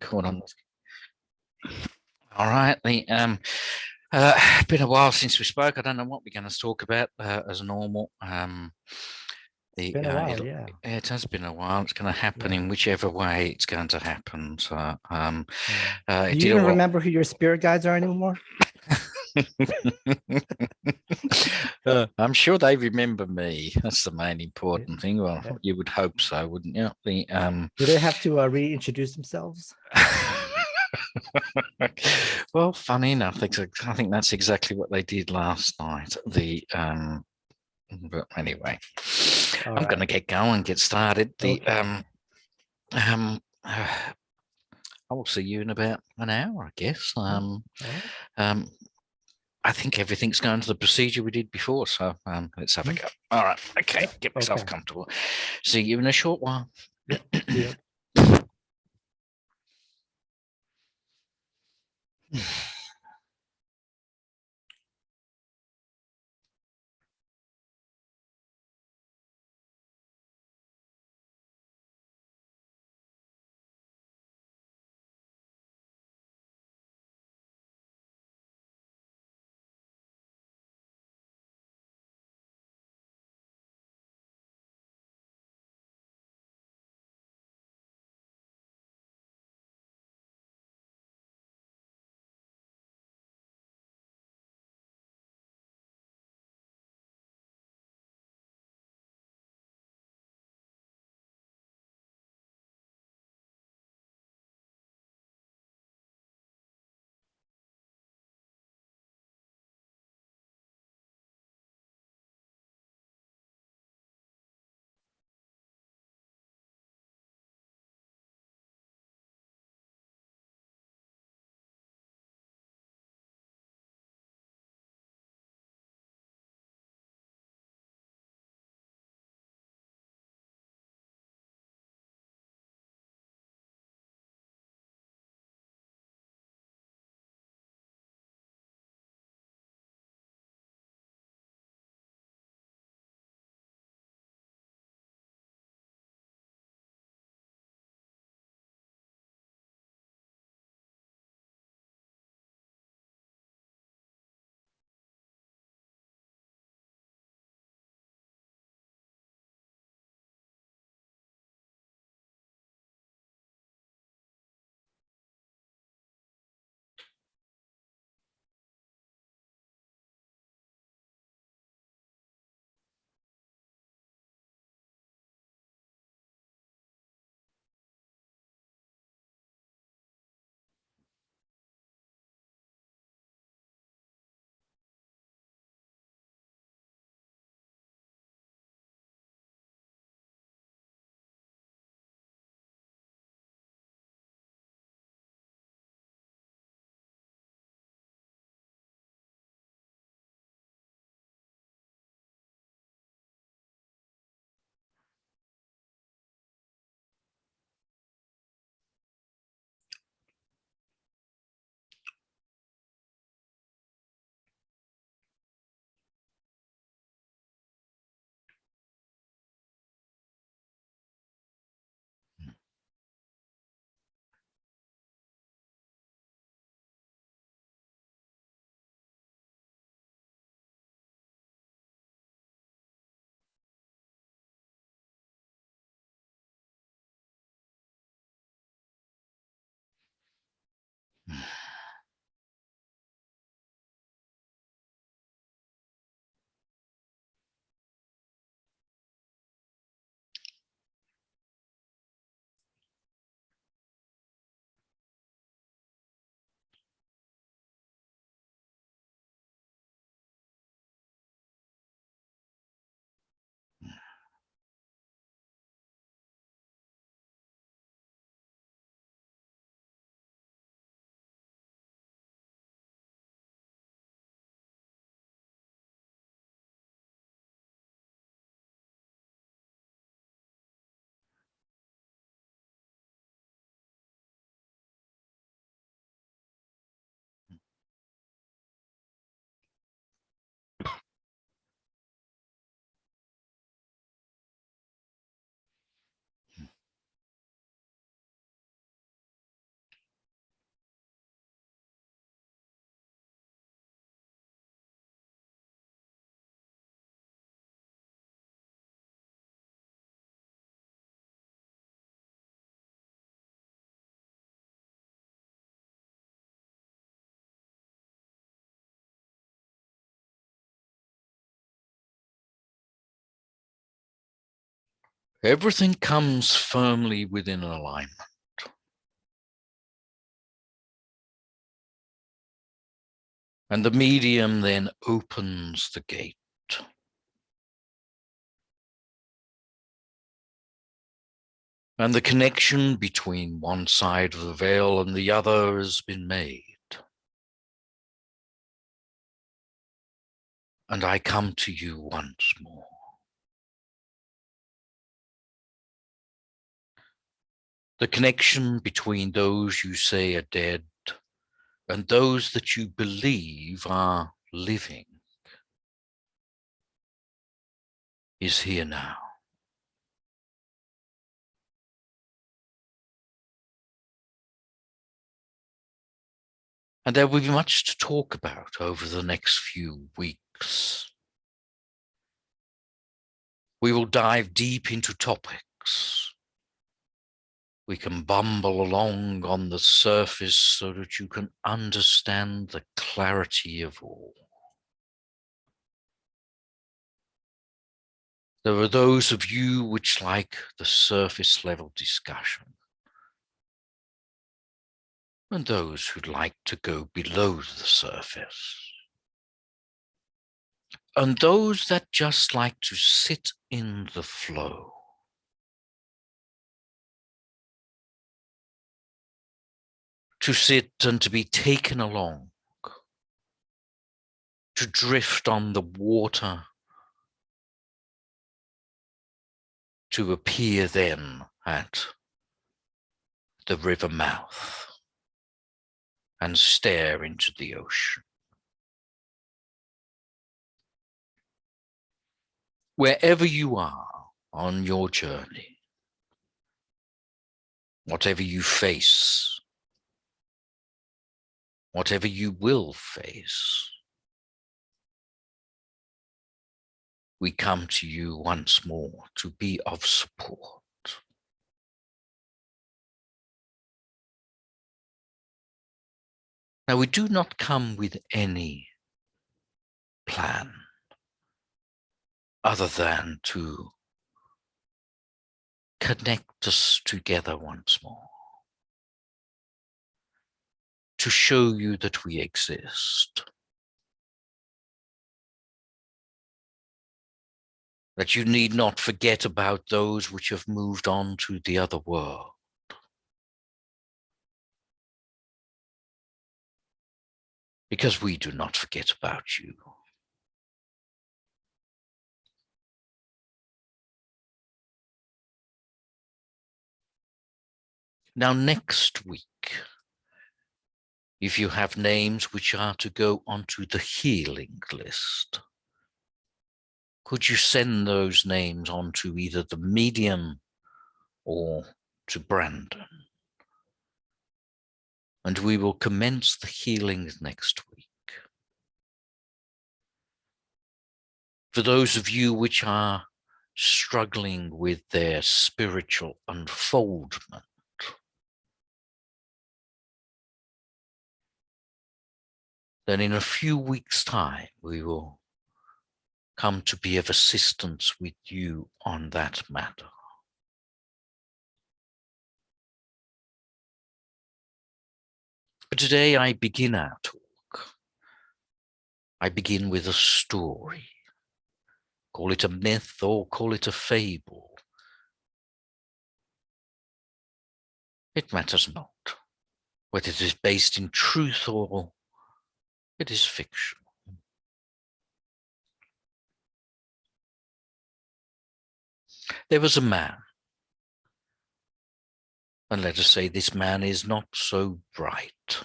record on this. All right. Been a while since we spoke. I don't know what we're going to talk about as normal. It's been a while, yeah. It has been a while. It's going to happen in whichever way it's going to happen. So, do you even remember who your spirit guides are anymore? I'm sure they remember me. That's the main important thing. Well, you would hope so, wouldn't you? Do they have to reintroduce themselves? Well, funny enough, I think that's exactly what they did last night. But anyway, I'm going to get going, get started. I will see you in about an hour, I guess. I think everything's going to the procedure we did before, so let's have a go. All right, okay, get myself comfortable. See you in a short while. Yep. everything comes firmly within alignment. And the medium then opens the gate. And the connection between one side of the veil and the other has been made. And I come to you once more. The connection between those you say are dead and those that you believe are living is here now. And there will be much to talk about over the next few weeks. We will dive deep into topics. We can bumble along on the surface so that you can understand the clarity of all. There are those of you which like the surface level discussion, and those who'd like to go below the surface, and those that just like to sit in the flow. To sit and to be taken along, to drift on the water, to appear then at the river mouth and stare into the ocean. Wherever you are on your journey, whatever you face, whatever you will face, we come to you once more to be of support. Now, we do not come with any plan other than to connect us together once more, to show you that we exist, that you need not forget about those which have moved on to the other world. Because we do not forget about you. Now, next week, if you have names which are to go onto the healing list, could you send those names on to either the medium or to Brandon? And we will commence the healing next week. For those of you which are struggling with their spiritual unfoldment, then in a few weeks' time, we will come to be of assistance with you on that matter. But today I begin our talk. I begin with a story. Call it a myth or call it a fable. It matters not whether it is based in truth or it is fiction. There was a man, and let us say this man is not so bright.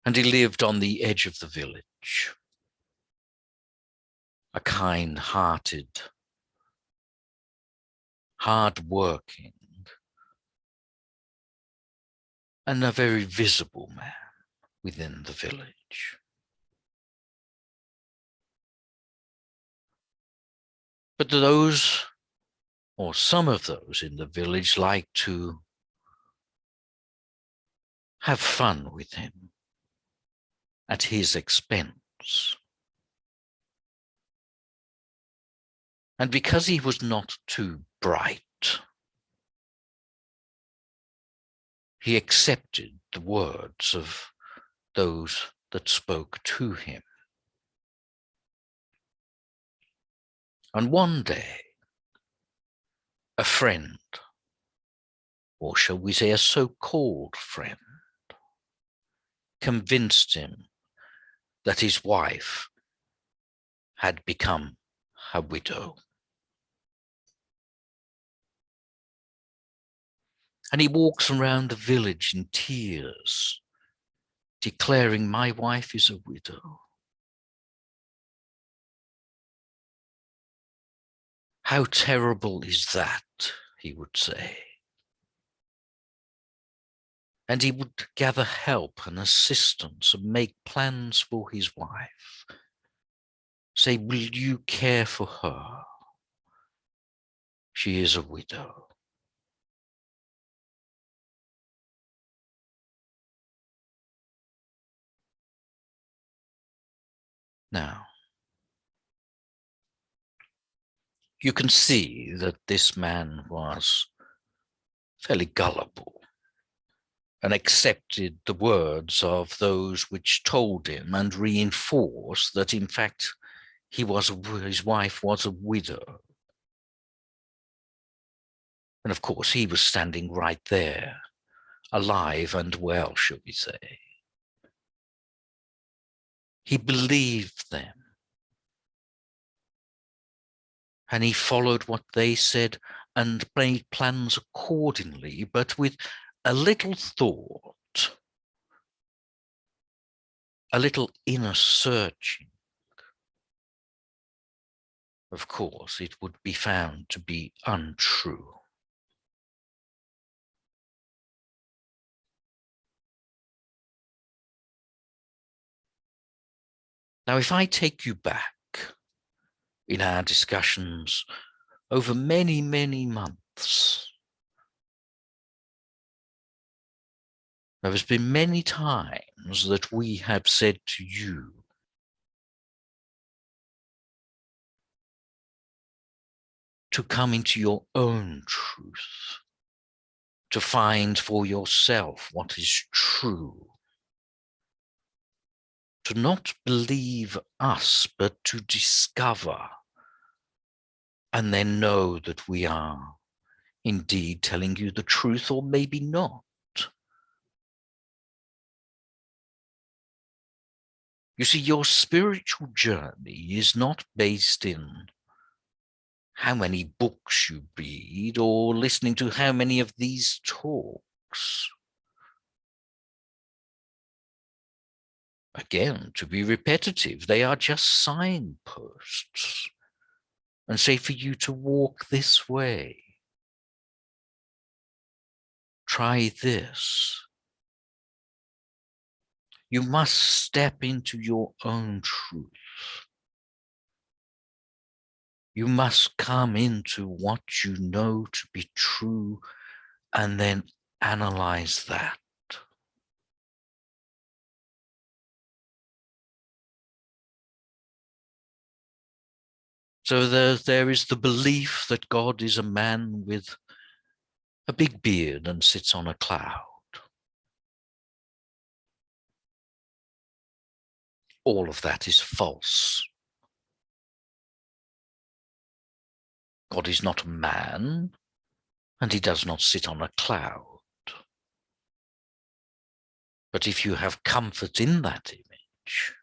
And he lived on the edge of the village, a kind-hearted, hard-working, and a very visible man within the village. But those, or some of those in the village, like to have fun with him at his expense. And because he was not too bright, he accepted the words of those that spoke to him. And one day, a friend, or shall we say a so-called friend, convinced him that his wife had become a widow. And he walks around the village in tears, declaring, "My wife is a widow." How terrible is that, he would say. And he would gather help and assistance and make plans for his wife. Say, "Will you care for her? She is a widow." Now, you can see that this man was fairly gullible and accepted the words of those which told him and reinforced that, in fact, his wife was a widow. And of course, he was standing right there, alive and well, shall we say. He believed them. And he followed what they said and made plans accordingly, but with a little thought, a little inner searching. Of course, it would be found to be untrue. Now, if I take you back in our discussions over many, many months, there has been many times that we have said to you, to come into your own truth, to find for yourself what is true, to not believe us, but to discover and then know that we are indeed telling you the truth, or maybe not. You see, your spiritual journey is not based in how many books you read or listening to how many of these talks. Again, to be repetitive, they are just signposts and say for you to walk this way. Try this. You must step into your own truth. You must come into what you know to be true and then analyze that. So there is the belief that God is a man with a big beard and sits on a cloud. All of that is false. God is not a man, and he does not sit on a cloud. But if you have comfort in that image,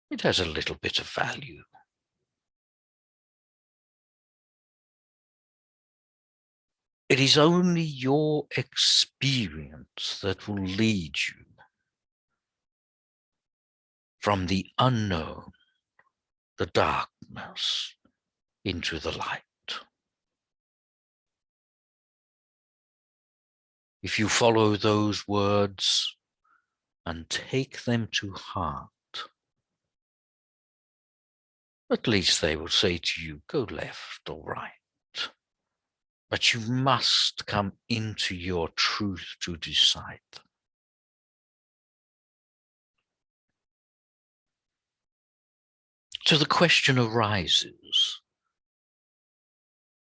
it has a little bit of value. It is only your experience that will lead you from the unknown, the darkness, into the light. If you follow those words and take them to heart, at least they will say to you, go left or right. But you must come into your truth to decide them. So the question arises,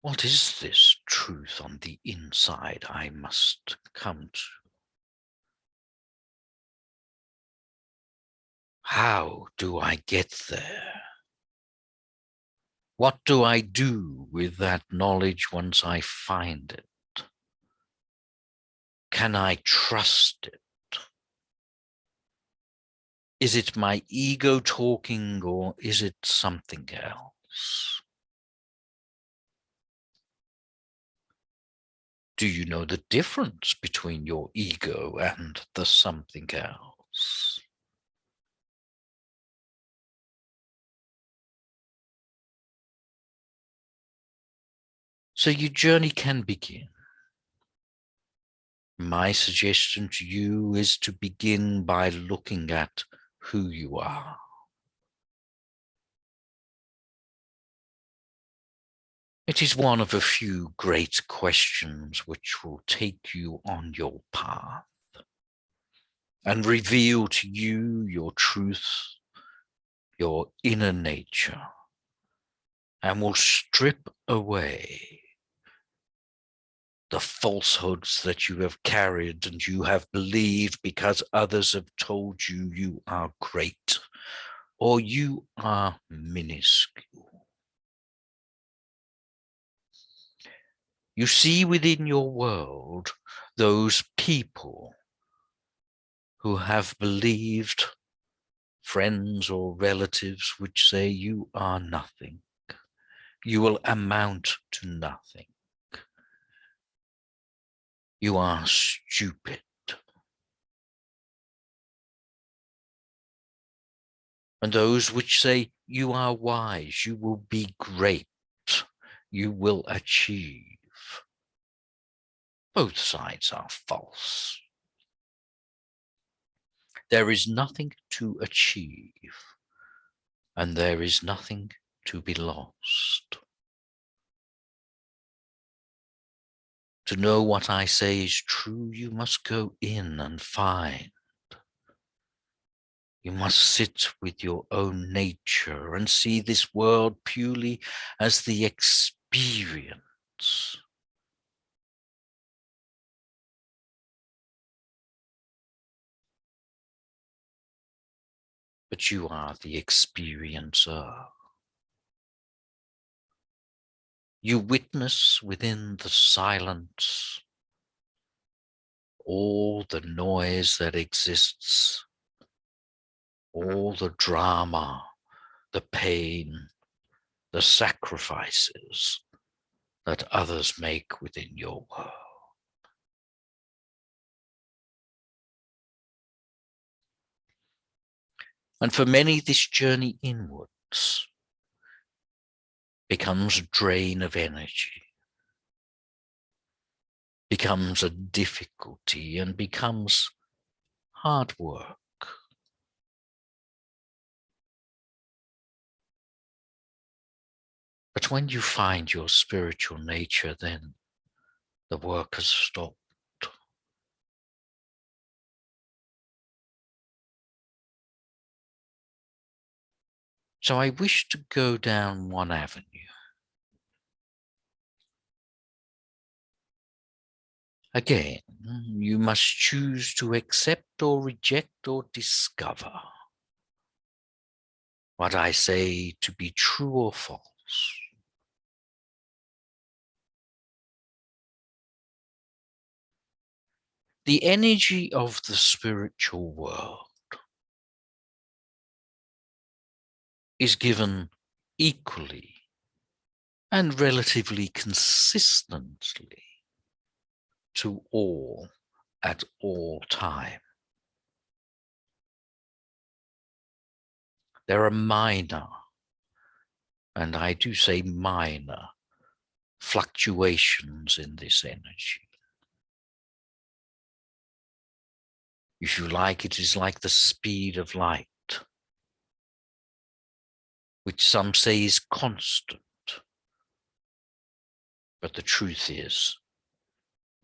What is this truth on the inside I must come to? How do I get there? What do I do with that knowledge once I find it? Can I trust it? Is it my ego talking, or is it something else? Do you know the difference between your ego and the something else? So your journey can begin. My suggestion to you is to begin by looking at who you are. It is one of a few great questions which will take you on your path and reveal to you your truth, your inner nature, and will strip away the falsehoods that you have carried and you have believed because others have told you you are great or you are minuscule. You see within your world those people who have believed, friends or relatives, which say you are nothing. You will amount to nothing. You are stupid. And those which say you are wise, you will be great, you will achieve. Both sides are false. There is nothing to achieve, and there is nothing to be lost. To know what I say is true, you must go in and find. You must sit with your own nature and see this world purely as the experience. But you are the experiencer. You witness within the silence all the noise that exists, all the drama, the pain, the sacrifices that others make within your world. And for many, this journey inwards becomes a drain of energy, becomes a difficulty, and becomes hard work. But when you find your spiritual nature, then the work has stopped. So I wish to go down one avenue. Again, you must choose to accept or reject or discover what I say to be true or false. The energy of the spiritual world is given equally and relatively consistently to all at all time. There are minor, and I do say minor, fluctuations in this energy. If you like, it is like the speed of light, which some say is constant. But the truth is,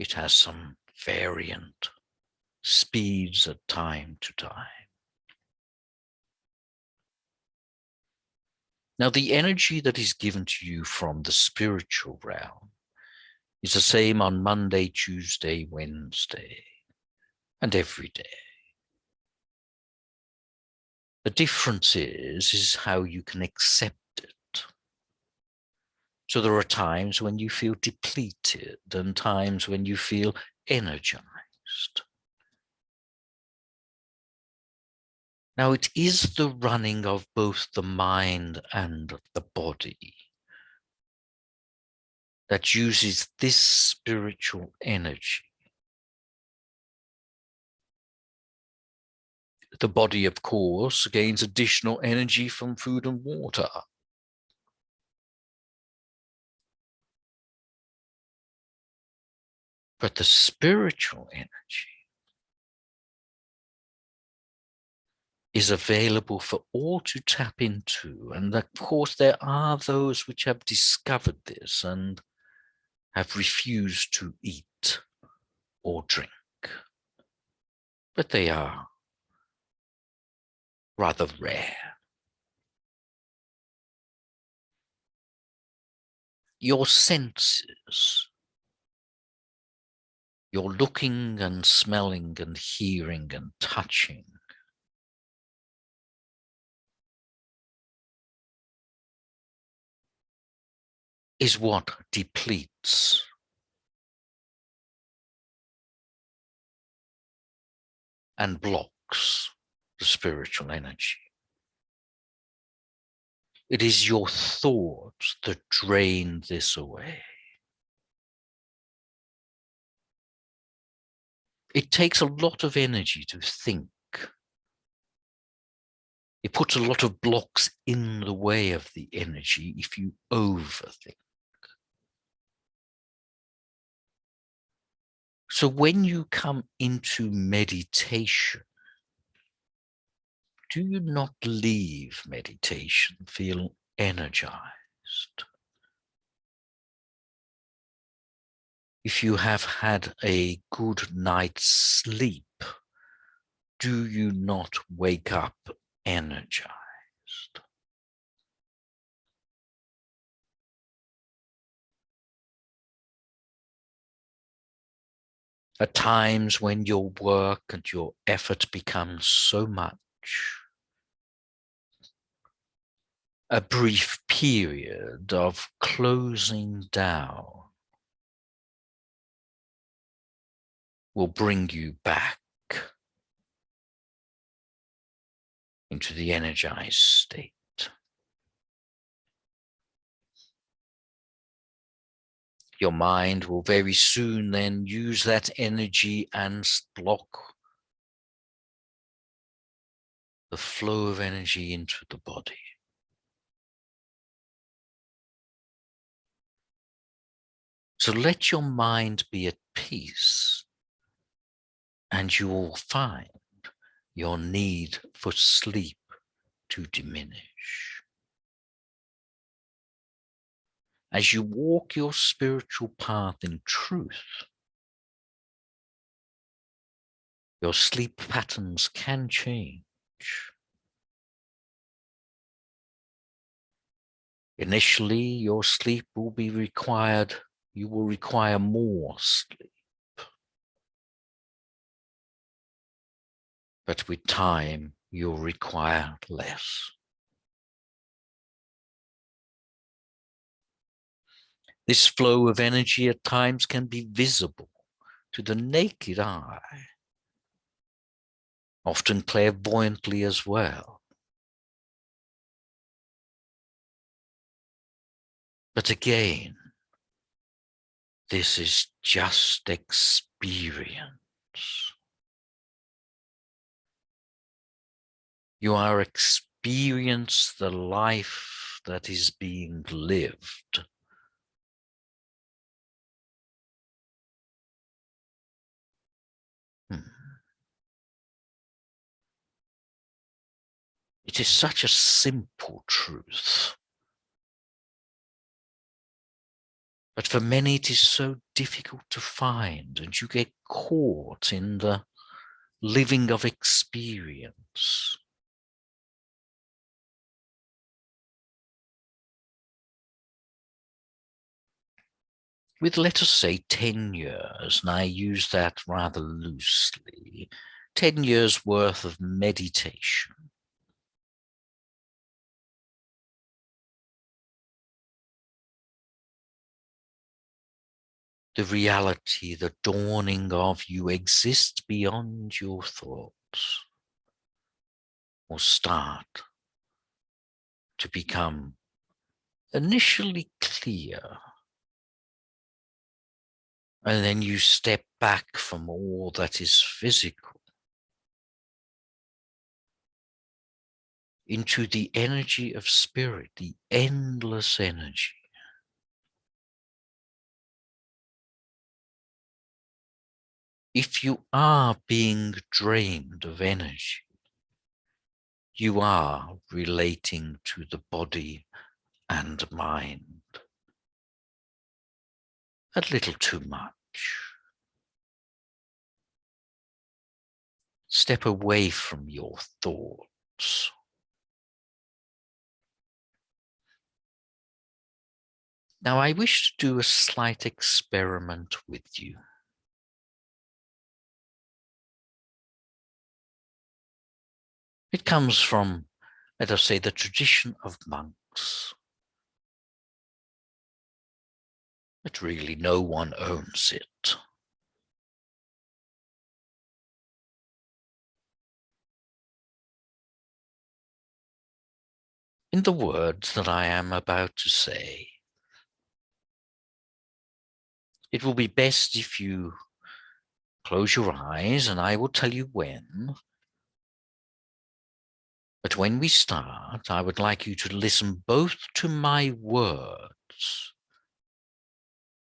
it has some variant speeds at time to time. Now, the energy that is given to you from the spiritual realm is the same on Monday, Tuesday, Wednesday, and every day. The difference is how you can accept it. So there are times when you feel depleted and times when you feel energized. Now, it is the running of both the mind and the body that uses this spiritual energy. The body, of course, gains additional energy from food and water. But the spiritual energy is available for all to tap into. And of course, there are those which have discovered this and have refused to eat or drink. But they are rather rare. Your senses, your looking and smelling and hearing and touching, is what depletes and blocks the spiritual energy. It is your thoughts that drain this away. It takes a lot of energy to think. It puts a lot of blocks in the way of the energy if you overthink. So when you come into meditation, do you not leave meditation feeling energized? If you have had a good night's sleep, do you not wake up energized? At times when your work and your effort becomes so much, a brief period of closing down will bring you back into the energized state. Your mind will very soon then use that energy and block the flow of energy into the body. So let your mind be at peace, and you will find your need for sleep to diminish. As you walk your spiritual path in truth, your sleep patterns can change. Initially, your sleep will be required, you will require more sleep. But with time, you'll require less. This flow of energy at times can be visible to the naked eye, often clairvoyantly as well. But again, this is just experience. You are experiencing the life that is being lived. It is such a simple truth. But for many, it is so difficult to find, and you get caught in the living of experience. with, let us say, 10 years, and I use that rather loosely, 10 years worth of meditation, the reality, the dawning of you exist beyond your thoughts, or start to become initially clear, and then you step back from all that is physical into the energy of spirit, the endless energy. If you are being drained of energy, you are relating to the body and mind a little too much. Step away from your thoughts. Now, I wish to do a slight experiment with you. It comes from, let us say, the tradition of monks. But really, no one owns it. In the words that I am about to say, it will be best if you close your eyes, and I will tell you when. But when we start, I would like you to listen both to my words,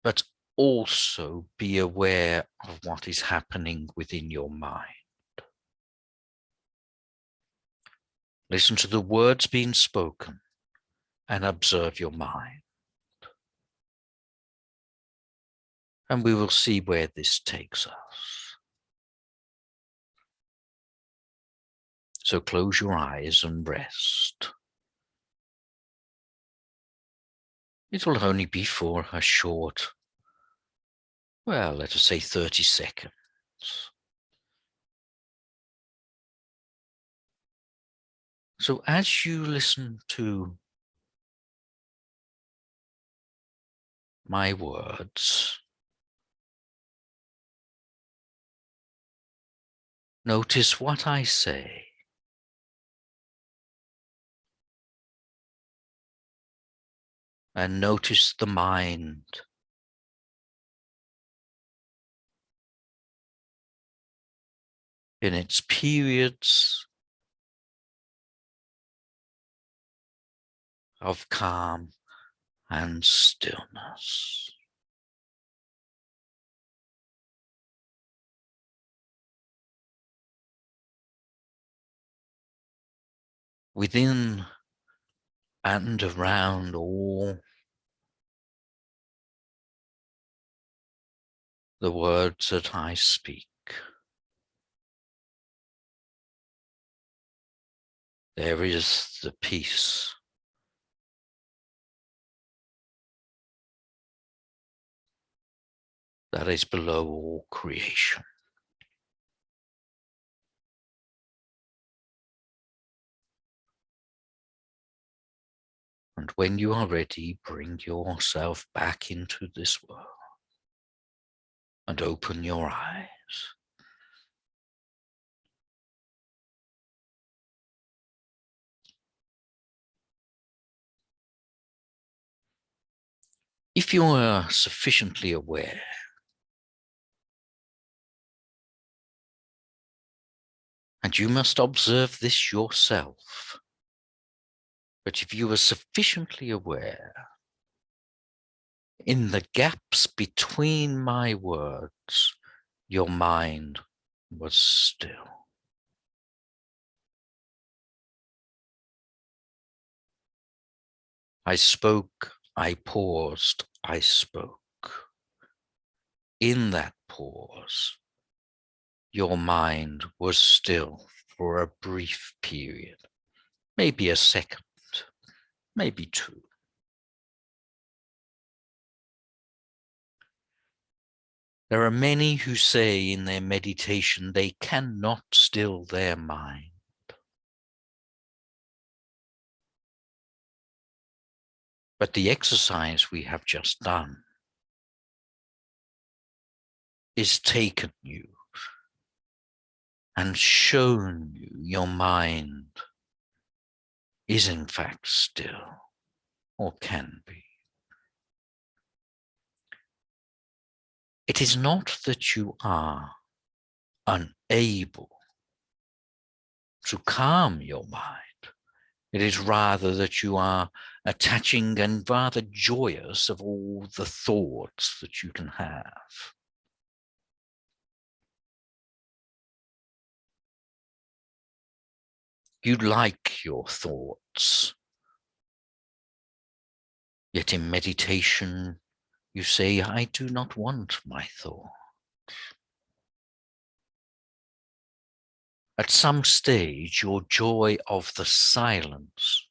but also be aware of what is happening within your mind. Listen to the words being spoken and observe your mind. And we will see where this takes us. So close your eyes and rest. It will only be for a short, well, let us say 30 seconds. So as you listen to my words, notice what I say. And notice the mind. In its periods of calm and stillness. Within and around all the words that I speak, there is the peace that is below all creation. And when you are ready, bring yourself back into this world and open your eyes. If you are sufficiently aware, and you must observe this yourself, but if you are sufficiently aware, in the gaps between my words, your mind was still. I spoke, I paused, I spoke. In that pause, your mind was still for a brief period, maybe a second, maybe two. There are many who say in their meditation they cannot still their mind. But the exercise we have just done is taken you and shown you your mind is in fact still, or can be. It is not that you are unable to calm your mind. It is rather that you are attaching and rather joyous of all the thoughts that you can have. You like your thoughts, yet in meditation you say, I do not want my thought. At some stage, your joy of the silence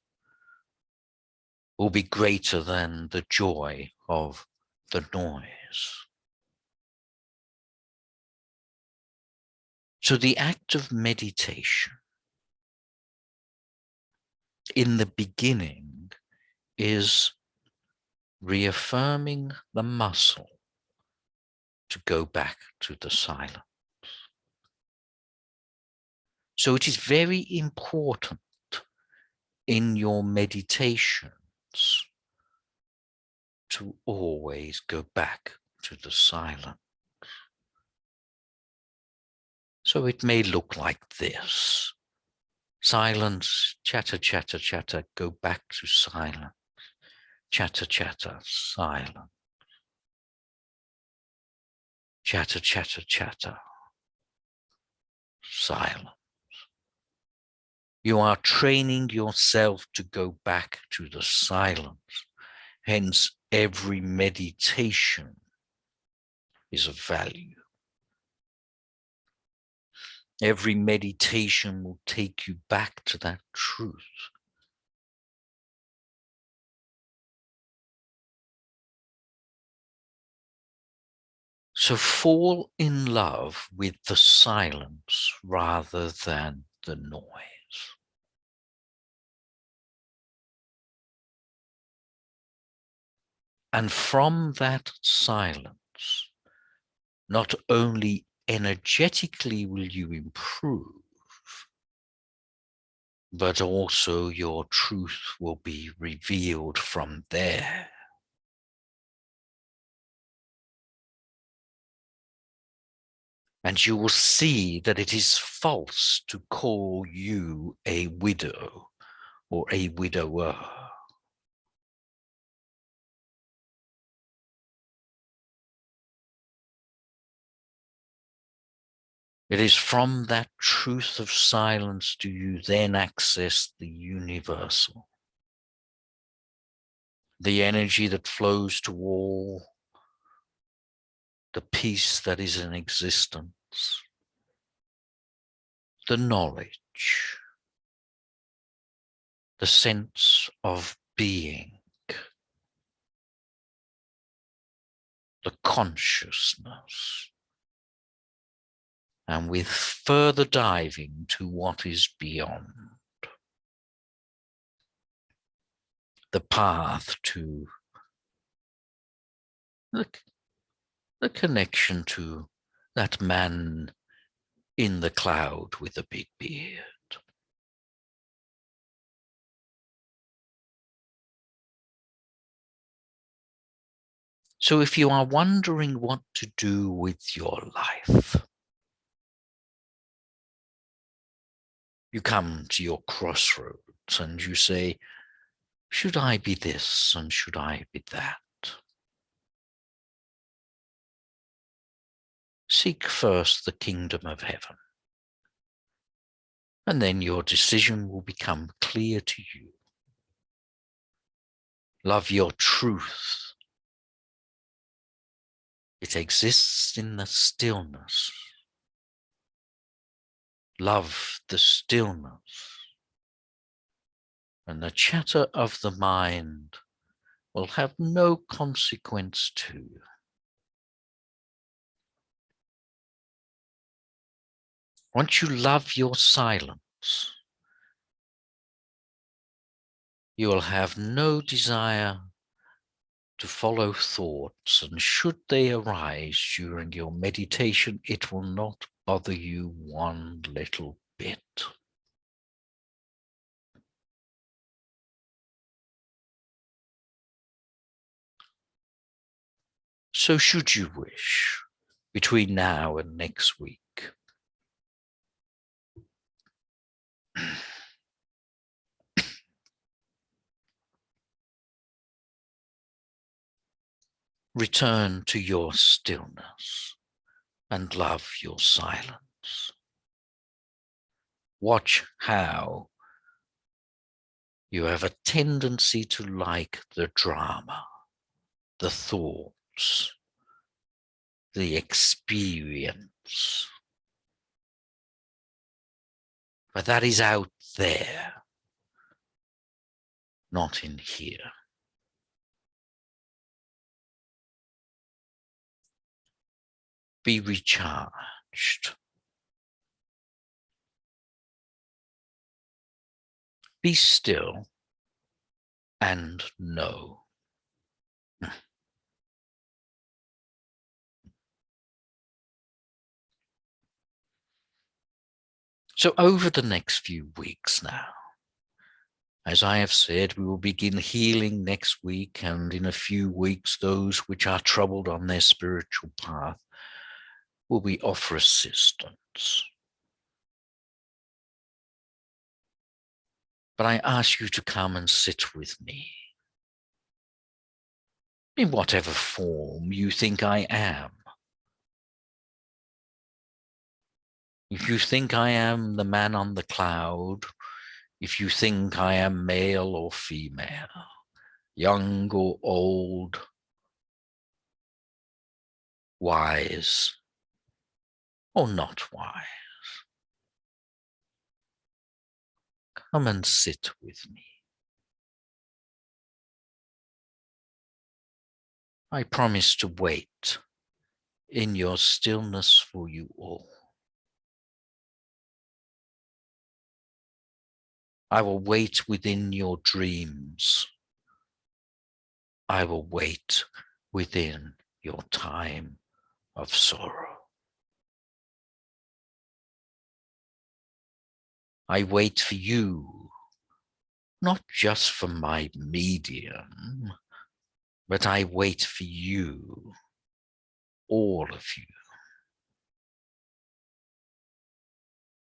will be greater than the joy of the noise. So the act of meditation in the beginning is reaffirming the muscle to go back to the silence. So it is very important in your meditations to always go back to the silence. So it may look like this. Silence, chatter, chatter, chatter, go back to silence. Chatter, chatter, silence. Chatter, chatter, chatter, silence. You are training yourself to go back to the silence. Hence, every meditation is of value. Every meditation will take you back to that truth. So fall in love with the silence rather than the noise. And from that silence, not only energetically will you improve, but also your truth will be revealed from there. And you will see that it is false to call you a widow or a widower. It is from that truth of silence do you then access the universal, the energy that flows to all, the peace that is in existence, the knowledge, the sense of being, the consciousness, and with further diving to what is beyond, the path to the connection to that man in the cloud with a big beard. So if you are wondering what to do with your life, you come to your crossroads and you say, should I be this and should I be that? Seek first the kingdom of heaven, and then your decision will become clear to you. Love your truth. It exists in the stillness. Love the stillness. And the chatter of the mind will have no consequence to you. Once you love your silence, you will have no desire to follow thoughts, and should they arise during your meditation, it will not bother you one little bit. So should you wish, between now and next week, return to your stillness and love your silence. Watch how you have a tendency to like the drama, the thoughts, the experience. But that is out there, not in here. Be recharged. Be still and know. So over the next few weeks now, as I have said, we will begin healing next week, and in a few weeks, those which are troubled on their spiritual path will be offer assistance. But I ask you to come and sit with me, in whatever form you think I am. If you think I am the man on the cloud, if you think I am male or female, young or old, wise or not wise, come and sit with me. I promise to wait in your stillness for you all. I will wait within your dreams. I will wait within your time of sorrow. I wait for you, not just for my medium, but I wait for you, all of you.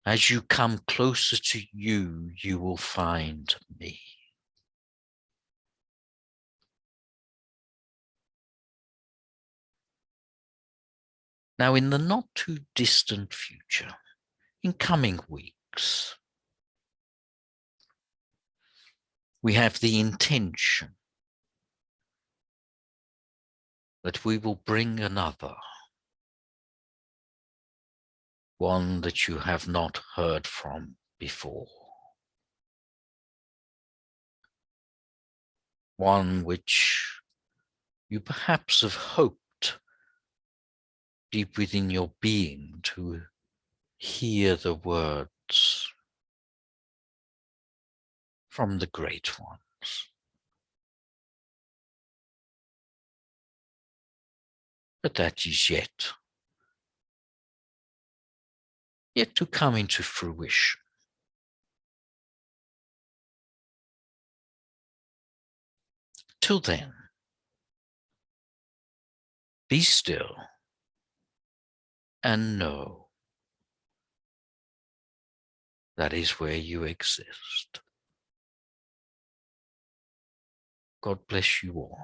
As you come closer to you, you will find me. Now, in the not too distant future, in coming weeks, we have the intention that we will bring another, one that you have not heard from before, one which you perhaps have hoped deep within your being to hear the words from the great ones. But that is yet to come into fruition. Till then, be still and know that is where you exist. God bless you all.